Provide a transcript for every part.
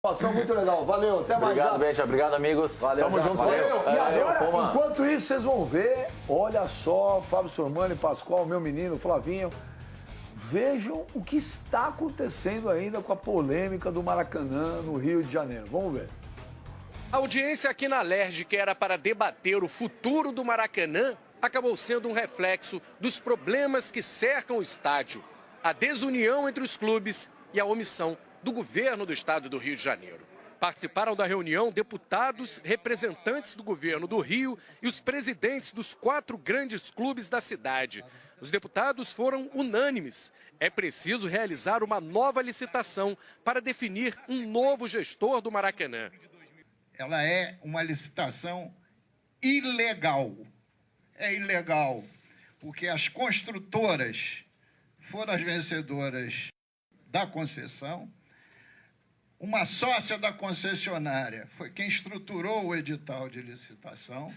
Passou muito legal, valeu, até mais. Obrigado, Benja, obrigado, amigos. Valeu, tamo junto valeu. sempre. E agora, Puma. enquanto isso, vocês vão ver, olha só, Fábio Sormani, Pascoal, meu menino, Flavinho, vejam o que está acontecendo ainda com a polêmica do Maracanã, no Rio de Janeiro. Vamos ver. A audiência aqui na Alerj, que era para debater o futuro do Maracanã, acabou sendo um reflexo dos problemas que cercam o estádio, a desunião entre os clubes e a omissão do governo do estado do Rio de Janeiro. Participaram da reunião deputados, representantes do governo do Rio e os presidentes dos 4 grandes clubes da cidade. Os deputados foram unânimes. É preciso realizar uma nova licitação para definir um novo gestor do Maracanã. Ela é uma licitação ilegal. É ilegal, porque as construtoras foram as vencedoras da concessão. Uma sócia da concessionária foi quem estruturou o edital de licitação.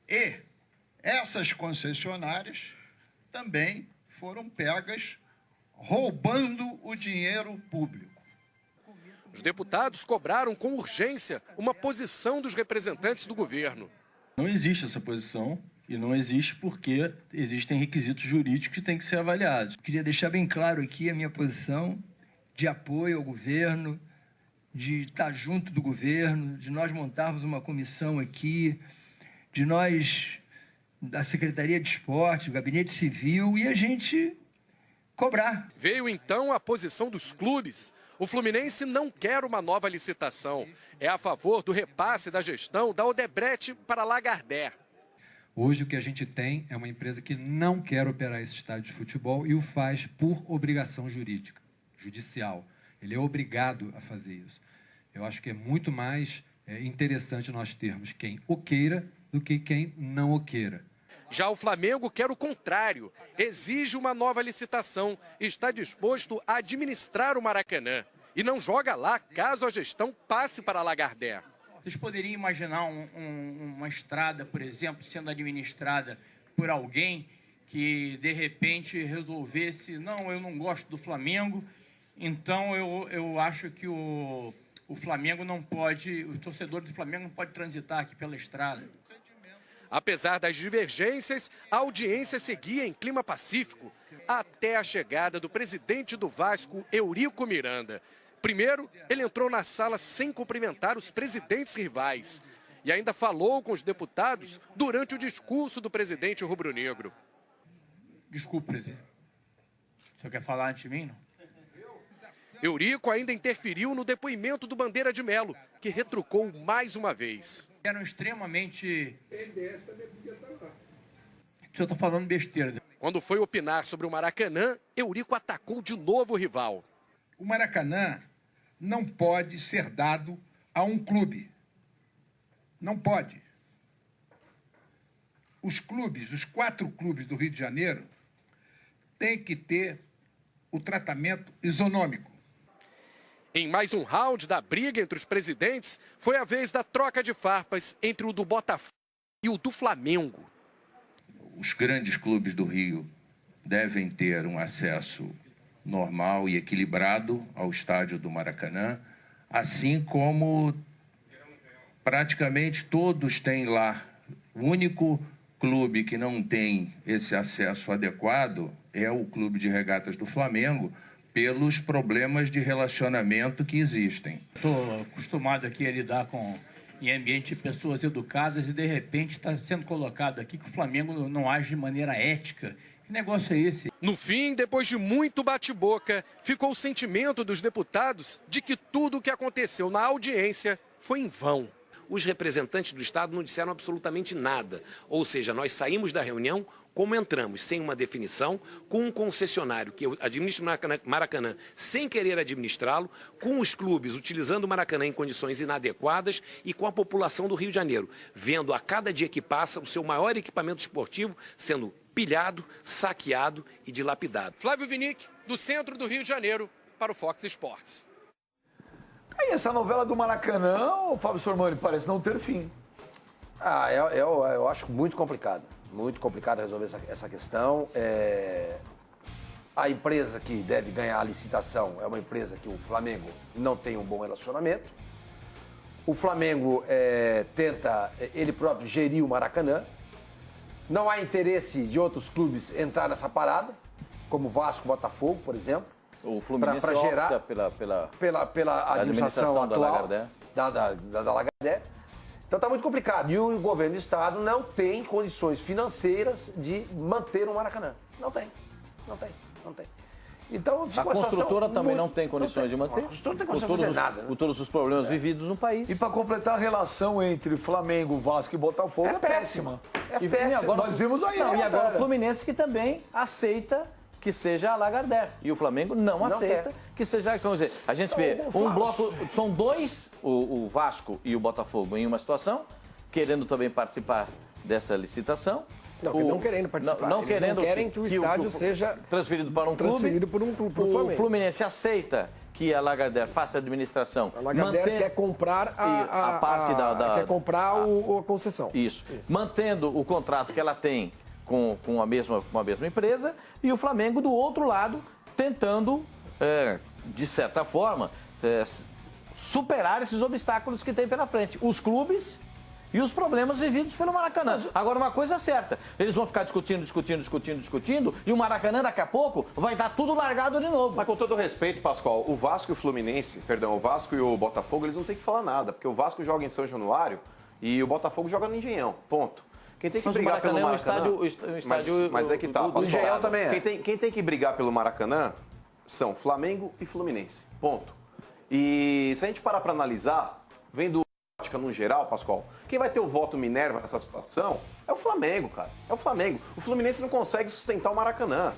E essas concessionárias também foram pegas roubando o dinheiro público. Os deputados cobraram com urgência uma posição dos representantes do governo. Não existe essa posição e não existe porque existem requisitos jurídicos que têm que ser avaliados. Queria deixar bem claro aqui a minha posição de apoio ao governo, de estar junto do governo, de nós montarmos uma comissão aqui, de nós, da Secretaria de Esporte, do Gabinete Civil, e a gente cobrar. Veio então a posição dos clubes. O Fluminense não quer uma nova licitação. É a favor do repasse da gestão da Odebrecht para a Lagardère. Hoje o que a gente tem é uma empresa que não quer operar esse estádio de futebol e o faz por obrigação jurídica, judicial. Ele é obrigado a fazer isso. Eu acho que é muito mais interessante nós termos quem o queira do que quem não o queira. Já o Flamengo quer o contrário, exige uma nova licitação e está disposto a administrar o Maracanã. E não joga lá caso a gestão passe para a Lagardère. Vocês poderiam imaginar uma estrada, por exemplo, sendo administrada por alguém que, de repente, resolvesse, não, eu não gosto do Flamengo, então eu acho que o Flamengo não pode, o torcedor do Flamengo não pode transitar aqui pela estrada. Apesar das divergências, a audiência seguia em clima pacífico até a chegada do presidente do Vasco, Eurico Miranda. Primeiro, ele entrou na sala sem cumprimentar os presidentes rivais e ainda falou com os deputados durante o discurso do presidente rubro-negro. Desculpe, presidente. O senhor quer falar antes de mim, não? Eurico ainda interferiu no depoimento do Bandeira de Melo, que retrucou mais uma vez. Eram extremamente... O senhor está falando besteira. Quando foi opinar sobre o Maracanã, Eurico atacou de novo o rival. O Maracanã não pode ser dado a um clube. Não pode. Os clubes, os 4 clubes do Rio de Janeiro, têm que ter o tratamento isonômico. Em mais um round da briga entre os presidentes, foi a vez da troca de farpas entre o do Botafogo e o do Flamengo. Os grandes clubes do Rio devem ter um acesso normal e equilibrado ao estádio do Maracanã, assim como praticamente todos têm lá. O único clube que não tem esse acesso adequado é o Clube de Regatas do Flamengo, pelos problemas de relacionamento que existem. Estou acostumado aqui a lidar em ambiente de pessoas educadas e, de repente, está sendo colocado aqui que o Flamengo não age de maneira ética. Que negócio é esse? No fim, depois de muito bate-boca, ficou o sentimento dos deputados de que tudo o que aconteceu na audiência foi em vão. Os representantes do Estado não disseram absolutamente nada. Ou seja, nós saímos da reunião como entramos, sem uma definição, com um concessionário que administra o Maracanã sem querer administrá-lo, com os clubes utilizando o Maracanã em condições inadequadas e com a população do Rio de Janeiro, vendo a cada dia que passa o seu maior equipamento esportivo sendo pilhado, saqueado e dilapidado. Flávio Vinick, do centro do Rio de Janeiro, para o Fox Sports. Aí essa novela do Maracanã, o Fábio Sormani, parece não ter fim. Eu acho muito complicado resolver essa questão. A empresa que deve ganhar a licitação é uma empresa que o Flamengo não tem um bom relacionamento. O Flamengo tenta, ele próprio, gerir o Maracanã. Não há interesse de outros clubes entrar nessa parada, como Vasco, Botafogo, por exemplo. O Fluminense para gerar opta pela administração atual da Lagardère. Então está muito complicado. E o governo do estado não tem condições financeiras de manter o Maracanã. Não tem. Então, a construtora também não tem condições de manter. A construtora não tem condições de fazer nada. Com todos os problemas vividos no país. E para completar, a relação entre Flamengo, Vasco e Botafogo é péssima. É péssima. Agora, nós vimos aí. E agora o Fluminense que também aceita que seja a Lagardère. E o Flamengo não aceita que seja... Vamos dizer, a gente vê um bloco... São dois, o Vasco e o Botafogo, em uma situação, querendo também participar dessa licitação. Não querendo participar. Não querem que o estádio seja transferido para um transferido clube. Por um Flamengo. O Fluminense aceita que a Lagardère faça a administração. A Lagardère quer comprar a parte quer comprar a concessão. Isso. Mantendo o contrato que ela tem com a mesma empresa, e o Flamengo do outro lado tentando, de certa forma, superar esses obstáculos que tem pela frente. Os clubes e os problemas vividos pelo Maracanã. Agora, uma coisa é certa, eles vão ficar discutindo, e o Maracanã daqui a pouco vai estar tudo largado de novo. Mas com todo respeito, Pascoal, o Vasco e o Fluminense, o Vasco e o Botafogo, eles não têm que falar nada, porque o Vasco joga em São Januário e o Botafogo joga no Engenhão, ponto. Quem tem que brigar pelo Maracanã... Mas é que tá, o Engenhão também é. Quem tem que brigar pelo Maracanã são Flamengo e Fluminense, ponto. E se a gente parar para analisar, vendo ótica no geral, Pascoal, quem vai ter o voto Minerva nessa situação é o Flamengo, cara. É o Flamengo. O Fluminense não consegue sustentar o Maracanã.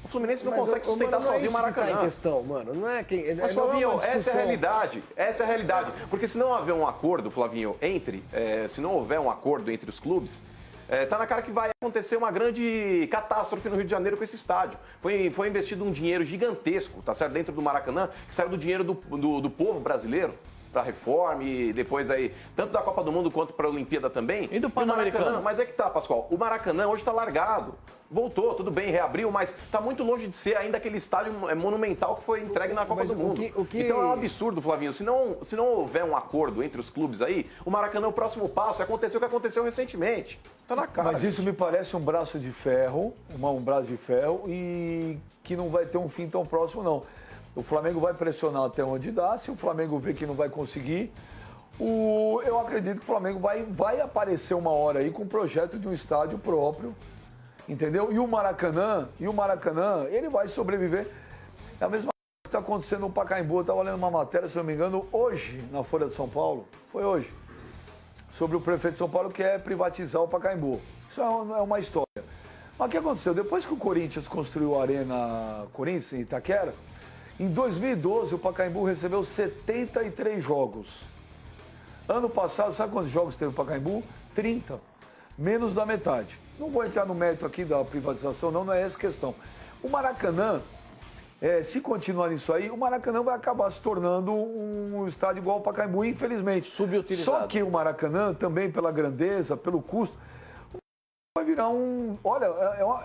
O Fluminense não consegue sustentar sozinho o Maracanã. Não é em questão, mano. Não é quem. Mas, Flavinho, essa é a realidade. Essa é a realidade. Porque se não houver um acordo, Flavinho, se não houver um acordo entre os clubes, tá na cara que vai acontecer uma grande catástrofe no Rio de Janeiro com esse estádio. Foi investido um dinheiro gigantesco, tá certo? Dentro do Maracanã, que saiu do dinheiro do povo brasileiro para a reforma e depois aí, tanto da Copa do Mundo quanto para a Olimpíada também. E do Pan-Americano. Mas é que tá, Pascoal, o Maracanã hoje está largado. Voltou, tudo bem, reabriu, mas está muito longe de ser ainda aquele estádio monumental que foi entregue na Copa do Mundo. Então é um absurdo, Flavinho. Se não houver um acordo entre os clubes aí, o Maracanã é o próximo passo. Aconteceu o que aconteceu recentemente. Tá na cara. Mas isso me parece um braço de ferro, um braço de ferro, e que não vai ter um fim tão próximo, não. O Flamengo vai pressionar até onde dá. Se o Flamengo vê que não vai conseguir, eu acredito que o Flamengo vai aparecer uma hora aí com um projeto de um estádio próprio, entendeu? E o Maracanã, ele vai sobreviver. É a mesma coisa que está acontecendo no Pacaembu. Eu estava lendo uma matéria, se não me engano, hoje, na Folha de São Paulo, foi hoje, sobre o prefeito de São Paulo que quer privatizar o Pacaembu. Isso é uma história. Mas o que aconteceu? Depois que o Corinthians construiu a Arena Corinthians, em Itaquera, em 2012, o Pacaembu recebeu 73 jogos. Ano passado, sabe quantos jogos teve o Pacaembu? 30. Menos da metade. Não vou entrar no mérito aqui da privatização, não é essa a questão. O Maracanã, se continuar nisso aí, o Maracanã vai acabar se tornando um estádio igual ao Pacaembu, infelizmente. Subutilizado. Só que o Maracanã, também pela grandeza, pelo custo, vai virar um... Olha,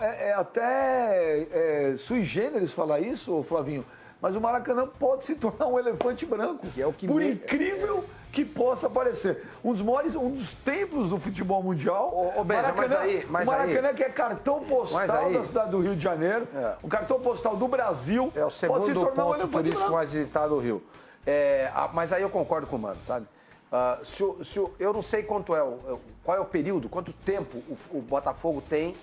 é até sui generis falar isso, Flavinho, mas o Maracanã pode se tornar um elefante branco. Que é o que por incrível que possa parecer. Um dos templos do futebol mundial. O Maracanã que é cartão postal da cidade do Rio de Janeiro, o cartão postal do Brasil. É o segundo ponto turístico mais visitado do Rio. Mas aí eu concordo com o Mano, sabe? Eu não sei qual é o período, quanto tempo o Botafogo tem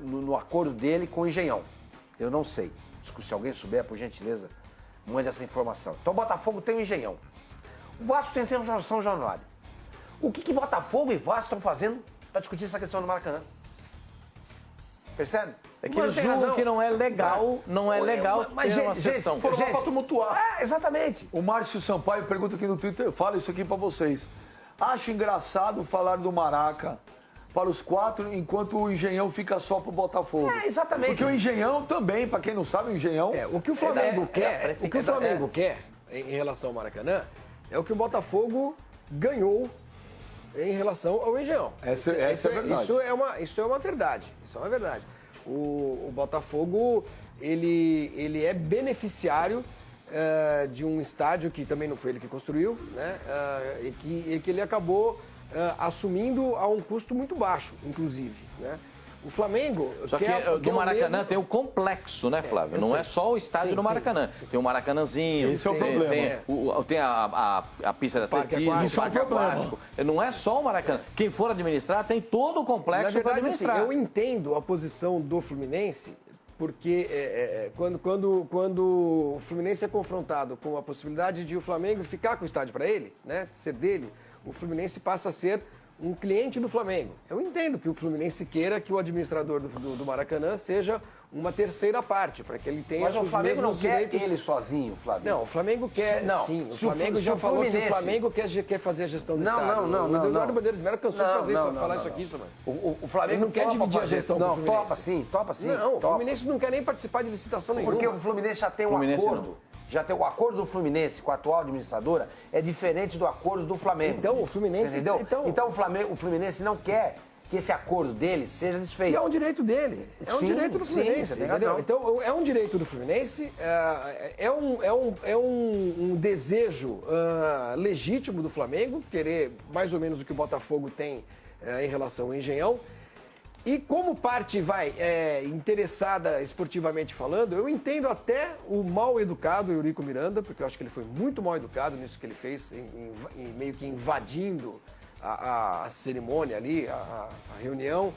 no acordo dele com o Engenhão. Eu não sei. Se alguém souber, por gentileza, mande essa informação. Então, o Botafogo tem o Engenhão. O Vasco tem São Januário. O que Botafogo e Vasco estão fazendo para discutir essa questão do Maracanã? Percebe? É que eles julgam que não é legal, mas ter uma sessão. Foram lá para tumultuar. Exatamente. O Márcio Sampaio pergunta aqui no Twitter, eu falo isso aqui para vocês. Acho engraçado falar do Maraca para os 4, enquanto o Engenhão fica só para o Botafogo. Exatamente. Porque o Engenhão também, para quem não sabe, o Engenhão... O que o Flamengo quer, em relação ao Maracanã, é o que o Botafogo ganhou em relação ao Engenhão. Essa é verdade. Isso é uma verdade. Isso é uma verdade. O Botafogo, ele é beneficiário de um estádio que também não foi ele que construiu, né? E que ele acabou assumindo a um custo muito baixo, inclusive, né? O Flamengo... Só que do Maracanã tem o complexo, né, Flávio? Não é só o estádio do Maracanã. Tem o Maracanãzinho, esse é o problema. Tem a pista de atletismo, o parque aquático. Não é só o Maracanã. Quem for administrar tem todo o complexo para administrar. Assim, eu entendo a posição do Fluminense, porque quando o Fluminense é confrontado com a possibilidade de o Flamengo ficar com o estádio para ele, né, ser dele, o Fluminense passa a ser um cliente do Flamengo. Eu entendo que o Fluminense queira que o administrador do Maracanã seja uma terceira parte, para que ele tenha os mesmos direitos. Mas o Flamengo não quer ele sozinho, Flávio. Não, o Flamengo quer, sim. O Flamengo já falou que o Flamengo quer fazer a gestão do estádio. Não. O Eduardo Bandeira de Mello cansou de falar isso aqui, mano. O Flamengo não quer dividir a gestão do Fluminense. Topa sim. Não, o Fluminense não quer nem participar de licitação nenhuma. Porque o Fluminense já tem um acordo. Já tem o acordo do Fluminense com a atual administradora é diferente do acordo do Flamengo. Então, o Fluminense... Entendeu? Então o Fluminense não quer que esse acordo dele seja desfeito. E é um direito dele. É um direito do Fluminense, entendeu? Então, é um direito do Fluminense, é um desejo legítimo do Flamengo, querer mais ou menos o que o Botafogo tem em relação ao Engenhão. E como parte interessada esportivamente falando, eu entendo até o mal educado Eurico Miranda, porque eu acho que ele foi muito mal educado nisso que ele fez, meio que invadindo a cerimônia ali, a reunião,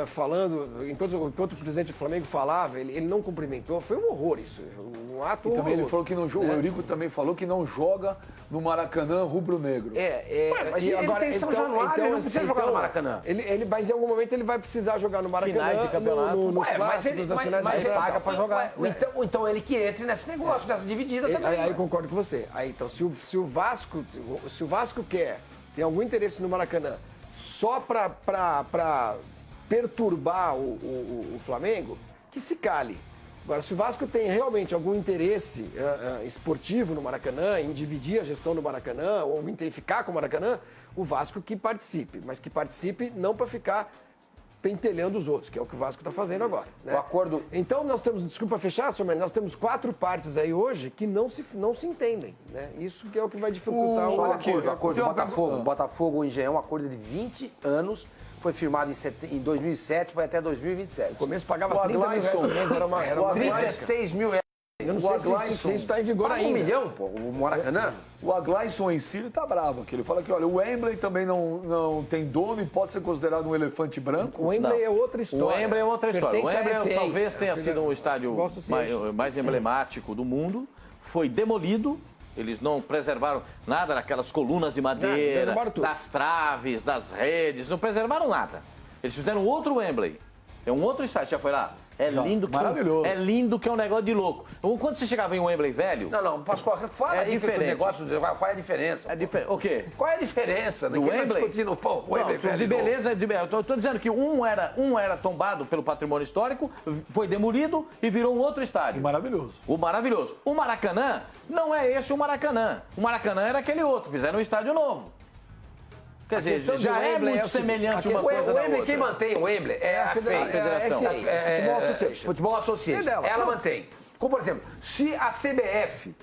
falando, enquanto o presidente do Flamengo falava, ele não cumprimentou, foi um horror isso, um ato horroroso. Também ele falou que não joga, o Eurico também falou que não joga no Maracanã rubro-negro. Mas ele agora, tem São Januário, ele não precisa jogar no Maracanã. Mas em algum momento ele vai precisar jogar no Maracanã, finais de campeonato. nos clássicos nacionais. Mas ele paga pra jogar. Então ele que entre nesse negócio, nessa dividida também. Aí eu concordo com você. Aí, então, se o Vasco quer ter algum interesse no Maracanã só pra perturbar o Flamengo, que se cale. Agora, se o Vasco tem realmente algum interesse esportivo no Maracanã, em dividir a gestão do Maracanã, ou em ficar com o Maracanã, o Vasco que participe. Mas que participe não para ficar pentelhando os outros, que é o que o Vasco está fazendo agora. Né? O acordo... Então, nós temos, desculpa fechar, mas nós temos 4 partes aí hoje que não se entendem. Né? Isso que é o que vai dificultar o acordo do Botafogo, o Engenhão, um acordo de 20 anos, foi firmado em 2007, vai até 2027. No começo pagava 30 mil reais por mês, era uma 36 mil reais. Eu não sei se isso está em vigor ainda. 1 milhão, pô, o Maracanã. O Aglaison em si tá bravo aqui. Ele fala que, olha, o Wembley também não tem dono e pode ser considerado um elefante branco. O Wembley é outra história. O Wembley é outra história. O Wembley talvez tenha sido o estádio mais emblemático do mundo. Foi demolido. Eles não preservaram nada daquelas colunas de madeira, das traves, das redes. Não preservaram nada. Eles fizeram outro Wembley. É um outro estádio. Já foi lá? É lindo, maravilhoso. É lindo que é um negócio de louco. Quando você chegava em Wembley velho... Não, Pascoal, fala aí diferente. Que o negócio, qual é a diferença? É diferente. O quê? Qual é a diferença? Do Wembley? Discutindo, o Wembley velho. De beleza, eu tô dizendo que um era tombado pelo patrimônio histórico, foi demolido e virou um outro estádio. O maravilhoso. O Maracanã não é esse o Maracanã. O Maracanã era aquele outro, fizeram um estádio novo. Quer dizer, já é muito semelhante uma coisa da outra. Quem mantém o Wembley é a Federação. Futebol Association. Futebol Association. Ela mantém. Como, por exemplo, se a CBF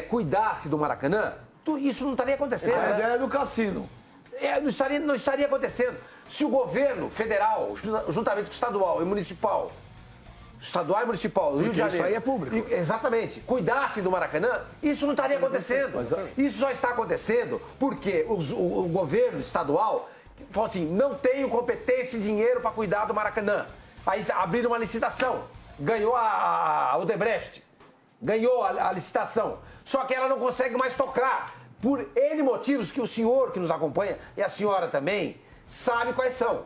cuidasse do Maracanã, isso não estaria acontecendo. A ideia é do cassino. Não estaria acontecendo. Se o governo federal, juntamente com o estadual e municipal, estadual e municipal do Rio de Janeiro. Isso aí é público. Exatamente. Cuidassem do Maracanã, isso não estaria acontecendo. Isso só está acontecendo porque o governo estadual falou assim, não tenho competência e dinheiro para cuidar do Maracanã. Aí abriram uma licitação, ganhou a Odebrecht, ganhou a licitação. Só que ela não consegue mais tocar por N motivos que o senhor que nos acompanha e a senhora também sabe quais são.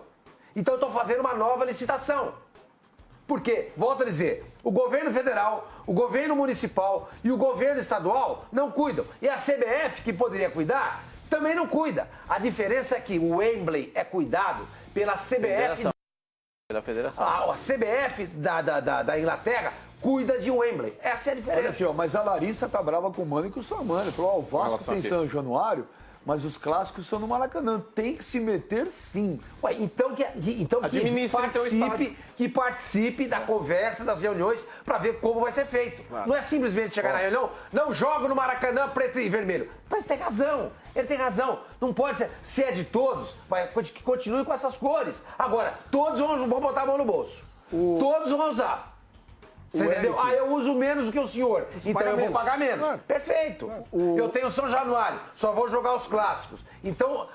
Então estão fazendo uma nova licitação. Porque, volto a dizer, o governo federal, o governo municipal e o governo estadual não cuidam. E a CBF, que poderia cuidar, também não cuida. A diferença é que o Wembley é cuidado pela CBF. Pela Federação. A CBF da Inglaterra cuida de Wembley. Essa é a diferença. Olha aqui, mas a Larissa tá brava com o Mano e com o Samano. Falou, o Vasco tem São Januário, mas os clássicos são no Maracanã. Tem que se meter sim. Ué, então que participe da conversa, das reuniões, para ver como vai ser feito. Claro. Não é simplesmente chegar na reunião, não jogo no Maracanã preto e vermelho. Ele tem razão, ele tem razão. Não pode ser, se é de todos, que continue com essas cores. Agora, todos vão botar a mão no bolso. Todos vão usar. Você entendeu? Eu uso menos do que o senhor, então eu vou pagar menos. Claro. Perfeito. Claro. Eu tenho São Januário, só vou jogar os clássicos. Então,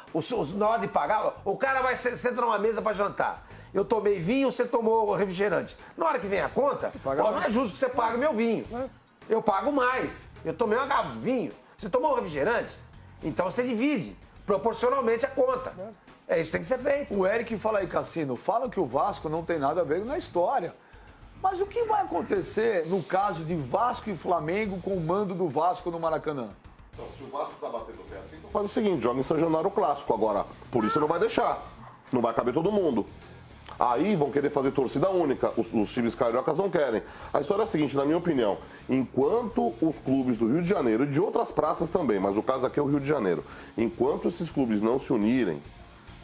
na hora de pagar, o cara vai sentar numa mesa para jantar. Eu tomei vinho, você tomou refrigerante. Na hora que vem a conta, não é justo que você pague meu vinho. Eu pago mais. Eu tomei uma garrafa de vinho, você tomou um refrigerante, então você divide proporcionalmente a conta. É isso que tem que ser feito. O Eric fala aí, Cassino, fala que o Vasco não tem nada a ver na história. Mas o que vai acontecer no caso de Vasco e Flamengo com o mando do Vasco no Maracanã? Então, se o Vasco tá batendo o pé assim, então faz o seguinte, joga em São Januário o clássico. Agora, por isso não vai deixar. Não vai caber todo mundo. Aí vão querer fazer torcida única. Os times cariocas não querem. A história é a seguinte, na minha opinião. Enquanto os clubes do Rio de Janeiro e de outras praças também, mas o caso aqui é o Rio de Janeiro. Enquanto esses clubes não se unirem,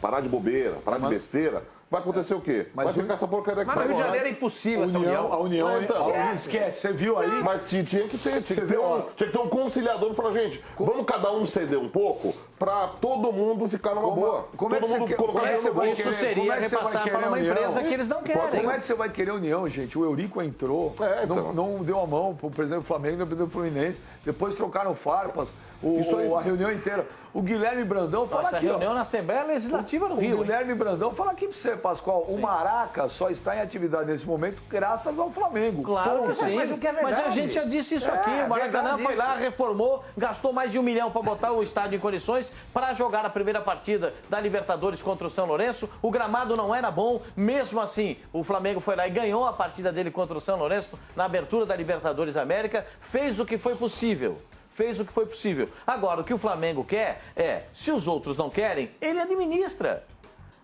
parar de bobeira, parar de besteira, vai acontecer o quê? Vai ficar essa porcaria aqui. Mas no Rio de Janeiro é impossível essa união. A união esquece. Você viu aí? Mas tinha que ter um conciliador e falar, gente, vamos cada um ceder um pouco para todo mundo ficar numa boa. Todo mundo colocar dinheiro no bolso. Isso seria repassar para uma empresa que eles não querem. Como é que você vai querer união, gente? O Eurico entrou, não deu a mão pro presidente do Flamengo, do presidente do Fluminense, depois trocaram farpas, a reunião inteira. O Guilherme Brandão fala aqui, reunião na Assembleia Legislativa no Rio. O Guilherme Brandão fala aqui pra você, Pascoal, o Maraca só está em atividade nesse momento graças ao Flamengo. Claro que sim. Mas a gente já disse isso aqui. O Maracanã foi lá, reformou, gastou mais de R$1 milhão para botar o estádio em condições para jogar a primeira partida da Libertadores contra o São Lourenço. O gramado não era bom. Mesmo assim, o Flamengo foi lá e ganhou a partida dele contra o São Lourenço na abertura da Libertadores América. Fez o que foi possível. Agora, o que o Flamengo quer é, se os outros não querem, ele administra.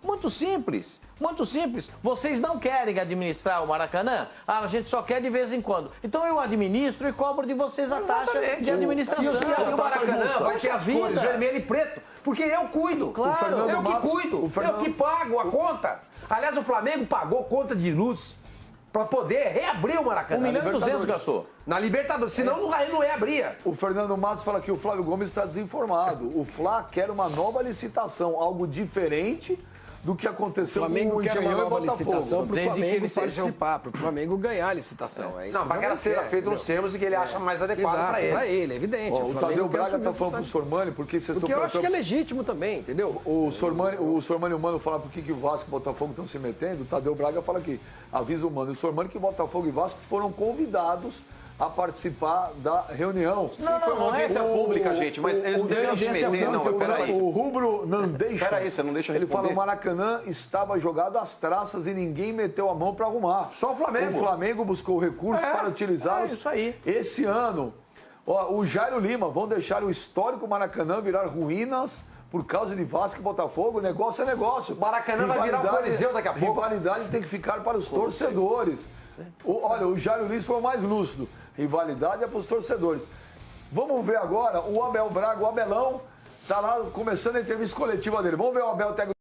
Muito simples, muito simples. Vocês não querem administrar o Maracanã? A gente só quer de vez em quando. Então eu administro e cobro de vocês a taxa de administração. E o Maracanã vai ter as cores vermelho e preto, porque eu cuido. Claro, eu que cuido, eu que pago a conta. Aliás, o Flamengo pagou conta de luz para poder reabrir o Maracanã. 1,2 milhão gastou. Na Libertadores, senão não reabria. O Fernando Matos fala que o Flávio Gomes está desinformado. O Fla quer uma nova licitação, algo diferente do que aconteceu com o quer uma nova licitação para o Flamengo participar, para o Flamengo ganhar a licitação. É isso não, para que ela seja feita nos termos e que ele acha mais adequado para ele. Para ele, é evidente. O Tadeu Braga está falando para o Sormani, porque vocês estão... eu acho que é legítimo também, entendeu? O Sormani e o Mano falam por que o Vasco e o Botafogo estão se metendo. O Tadeu Braga fala que avisa o Mano e o Sormani que Botafogo e Vasco foram convidados a participar da reunião. Sim, foi uma audiência pública, gente, mas eles não deixam se meter, não, peraí. O Rubro não deixa. Peraí, você não deixa responder. Ele fala, o Maracanã estava jogado às traças e ninguém meteu a mão para arrumar. Só o Flamengo. O Flamengo buscou recursos para utilizá-los isso aí. Esse ano. Ó, o Jairo Lima, vão deixar o histórico Maracanã virar ruínas por causa de Vasco e Botafogo. Negócio é negócio. Maracanã vai virar o Coliseu daqui a pouco. Rivalidade tem que ficar para os torcedores. Olha, o Jairo Lima foi o mais lúcido. Rivalidade é para os torcedores. Vamos ver agora o Abel Braga, o Abelão, está lá começando a entrevista coletiva dele. Vamos ver o Abel técnico.